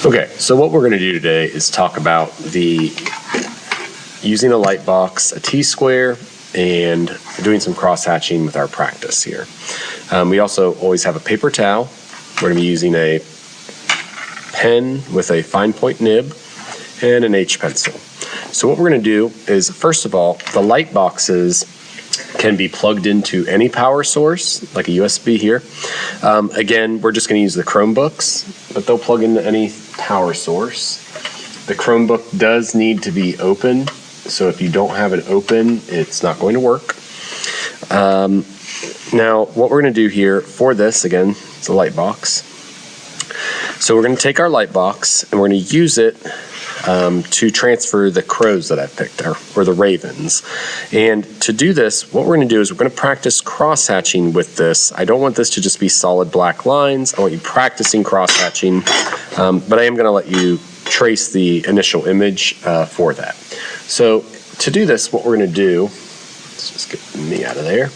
Okay, so what we're going to do today is talk about using a light box, a T-square, and doing some cross-hatching with our practice here. We also always have a paper towel. We're going to be using a pen with a fine point nib and an H pencil. So what we're going to do is, first of all, the light boxes can be plugged into any power source, like a USB here. Again, we're just going to use the Chromebooks, but they'll plug into any power source. The Chromebook does need to be open, so if you don't have it open, it's not going to work. Now, what we're going to do here for this, again, it's a light box. So we're going to take our light box and we're going to use it to transfer the crows that I picked, or the ravens. And to do this, what we're going to do is we're going to practice cross-hatching with this. I don't want this to just be solid black lines. I want you practicing cross-hatching, but I am going to let you trace the initial image for that. So to do this, what we're going to do, let's just get me out of there,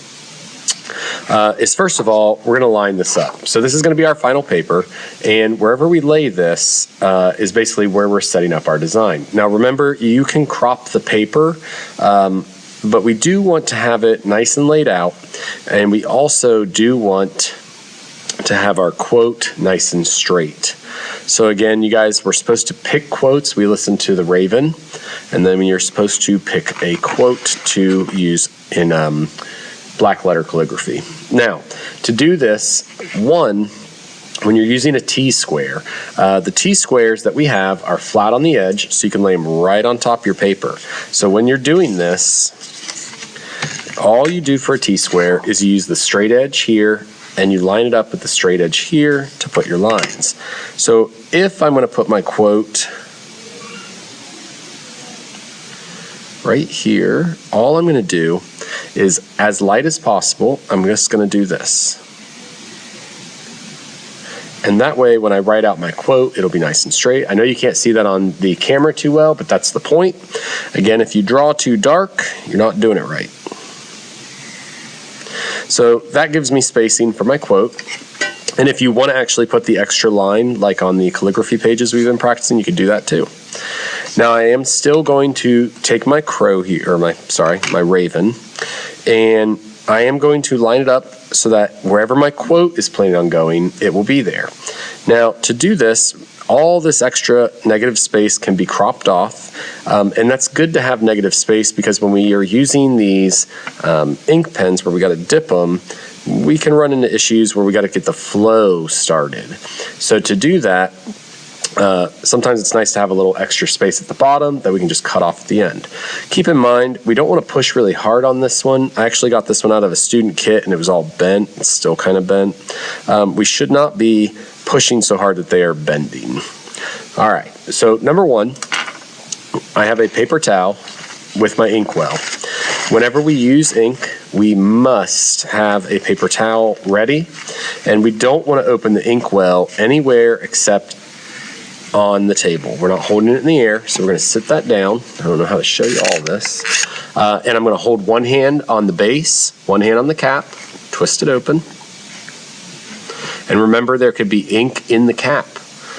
is first of all, we're going to line this up. So this is going to be our final paper, and wherever we lay this is basically where we're setting up our design. Now remember, you can crop the paper, but we do want to have it nice and laid out, and we also do want to have our quote nice and straight. So again, you guys, we're supposed to pick quotes. We listen to the Raven, and then you're supposed to pick a quote to use in black letter calligraphy. Now, to do this, when you're using a T-square, the T-squares that we have are flat on the edge, so you can lay them right on top of your paper. So when you're doing this, all you do for a T-square is you use the straight edge here, and you line it up with the straight edge here to put your lines. So if I'm going to put my quote right here, all I'm going to do is, as light as possible, I'm just going to do this. And that way, when I write out my quote, it'll be nice and straight. I know you can't see that on the camera too well, but that's the point. Again, if you draw too dark, you're not doing it right. So that gives me spacing for my quote. And if you want to actually put the extra line, like on the calligraphy pages we've been practicing, you can do that too. Now I am still going to take my crow here, or my raven, and I am going to line it up so that wherever my quote is planning on going, it will be there. Now to do this, all this extra negative space can be cropped off, and that's good to have negative space, because when we are using these ink pens where we got to dip them, we can run into issues where we got to get the flow started. So to do that, sometimes it's nice to have a little extra space at the bottom that we can just cut off at the end. Keep in mind, we don't want to push really hard on this one. I actually got this one out of a student kit and it was all bent. It's still kind of bent. We should not be pushing so hard that they are bending. All right, so number one, I have a paper towel with my inkwell. Whenever we use ink, we must have a paper towel ready, and we don't want to open the inkwell anywhere except on the table. We're not holding it in the air, so we're going to sit that down. I don't know how to show you all this. And I'm going to hold one hand on the base, one hand on the cap, twist it open. And remember, there could be ink in the cap.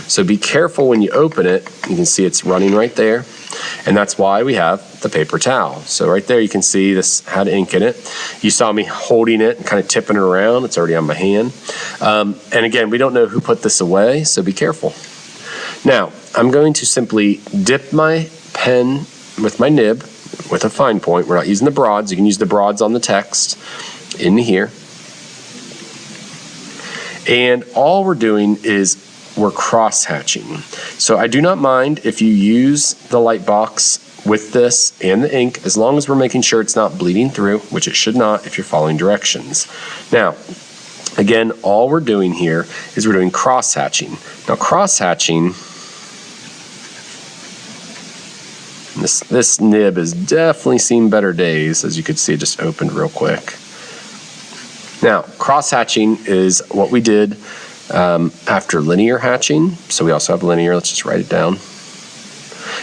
So be careful when you open it. You can see it's running right there. And that's why we have the paper towel. So right there you can see this had ink in it. You saw me holding it and kind of tipping it around. It's already on my hand. And again, we don't know who put this away, so be careful. Now, I'm going to simply dip my pen with my nib with a fine point. We're not using the broads. You can use the broads on the text in here. And all we're doing is we're cross-hatching. So I do not mind if you use the light box with this and the ink, as long as we're making sure it's not bleeding through, which it should not if you're following directions. Now, again, all we're doing here is we're doing cross-hatching. Now, cross-hatching, this nib has definitely seen better days. As you can see, it just opened real quick. Now, cross-hatching is what we did after linear hatching. So we also have linear. Let's just write it down.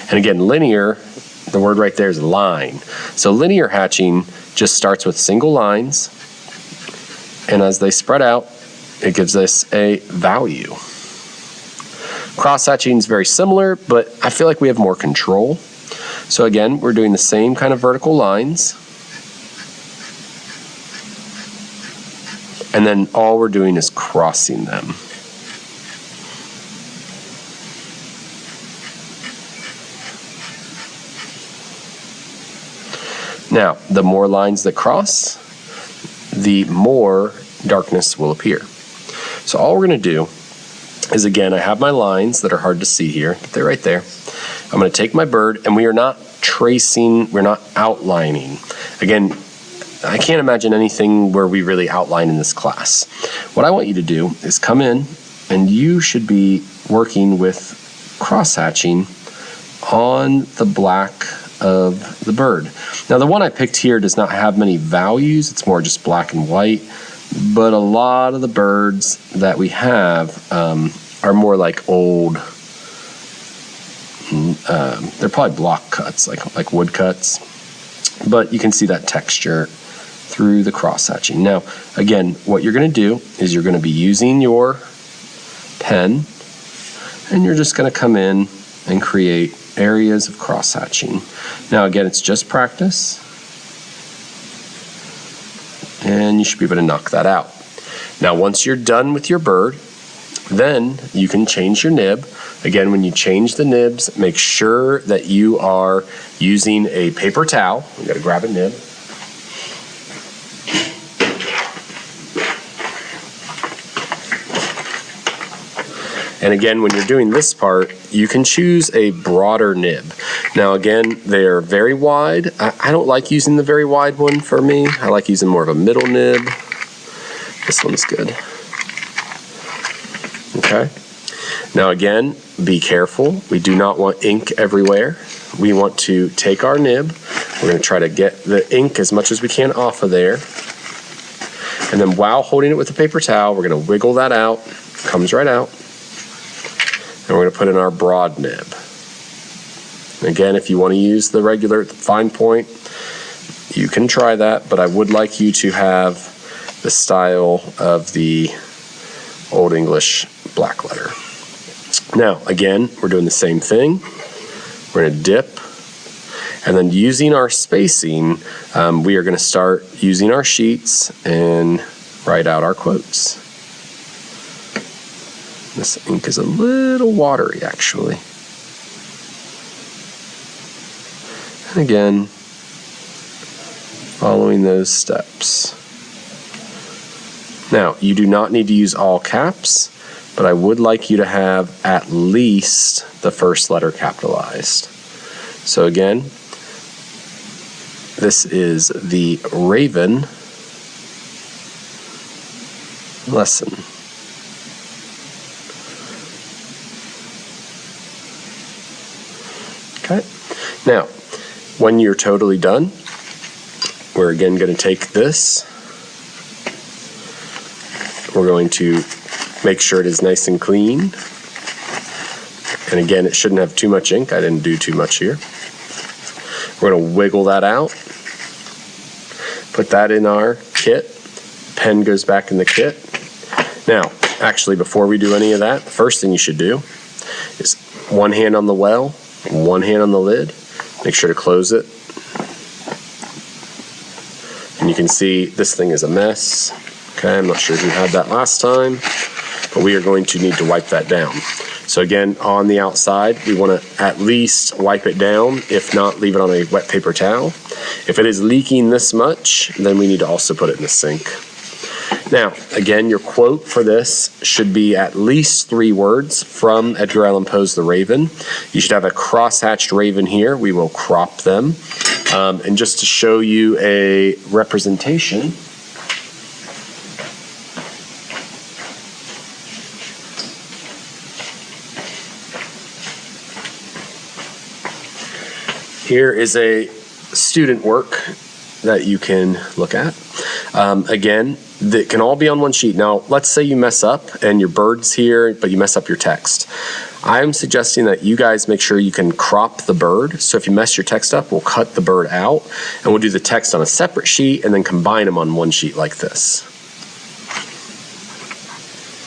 And again, linear, the word right there is line. So linear hatching just starts with single lines, and as they spread out, it gives us a value. Cross-hatching is very similar, but I feel like we have more control. So again, we're doing the same kind of vertical lines. And then all we're doing is crossing them. Now, the more lines that cross, the more darkness will appear. So all we're going to do is, again, I have my lines that are hard to see here. They're right there. I'm going to take my bird, and we are not tracing, we're not outlining. Again, I can't imagine anything where we really outline in this class. What I want you to do is come in, and you should be working with cross-hatching on the black of the bird. Now, the one I picked here does not have many values. It's more just black and white. But a lot of the birds that we have are more like old, they're probably block cuts, like wood cuts. But you can see that texture through the cross-hatching. Now, again, what you're going to do is you're going to be using your pen, and you're just going to come in and create areas of cross-hatching. Now, again, it's just practice, and you should be able to knock that out. Now, once you're done with your bird, then you can change your nib. Again, when you change the nibs, make sure that you are using a paper towel. We got to grab a nib. And again, when you're doing this part, you can choose a broader nib. Now again, they're very wide. I don't like using the very wide one for me. I like using more of a middle nib. This one's good. Okay. Now again, be careful. We do not want ink everywhere. We want to take our nib. We're going to try to get the ink as much as we can off of there. And then while holding it with a paper towel, we're going to wiggle that out. Comes right out. And we're going to put in our broad nib. Again, if you want to use the regular fine point, you can try that, but I would like you to have the style of the Old English black letter. Now, again, we're doing the same thing. We're going to dip, and then using our spacing, we are going to start using our sheets and write out our quotes. This ink is a little watery, actually. And again, following those steps. Now, you do not need to use all caps, but I would like you to have at least the first letter capitalized. So again, this is the Raven lesson. Okay. Now, when you're totally done, we're again going to take this. We're going to make sure it is nice and clean. And again, it shouldn't have too much ink. I didn't do too much here. We're going to wiggle that out. Put that in our kit. Pen goes back in the kit. Now, actually, before we do any of that, the first thing you should do is one hand on the well, one hand on the lid. Make sure to close it. And you can see this thing is a mess. Okay, I'm not sure who had that last time, but we are going to need to wipe that down. So again, on the outside, we want to at least wipe it down. If not, leave it on a wet paper towel. If it is leaking this much, then we need to also put it in the sink. Now, again, your quote for this should be at least 3 words from Edgar Allan Poe's The Raven. You should have a cross-hatched raven here. We will crop them. And just to show you a representation, here is a student work that you can look at. Again, that can all be on one sheet. Now, let's say you mess up and your bird's here, but you mess up your text. I'm suggesting that you guys make sure you can crop the bird. So if you mess your text up, we'll cut the bird out and we'll do the text on a separate sheet and then combine them on one sheet like this.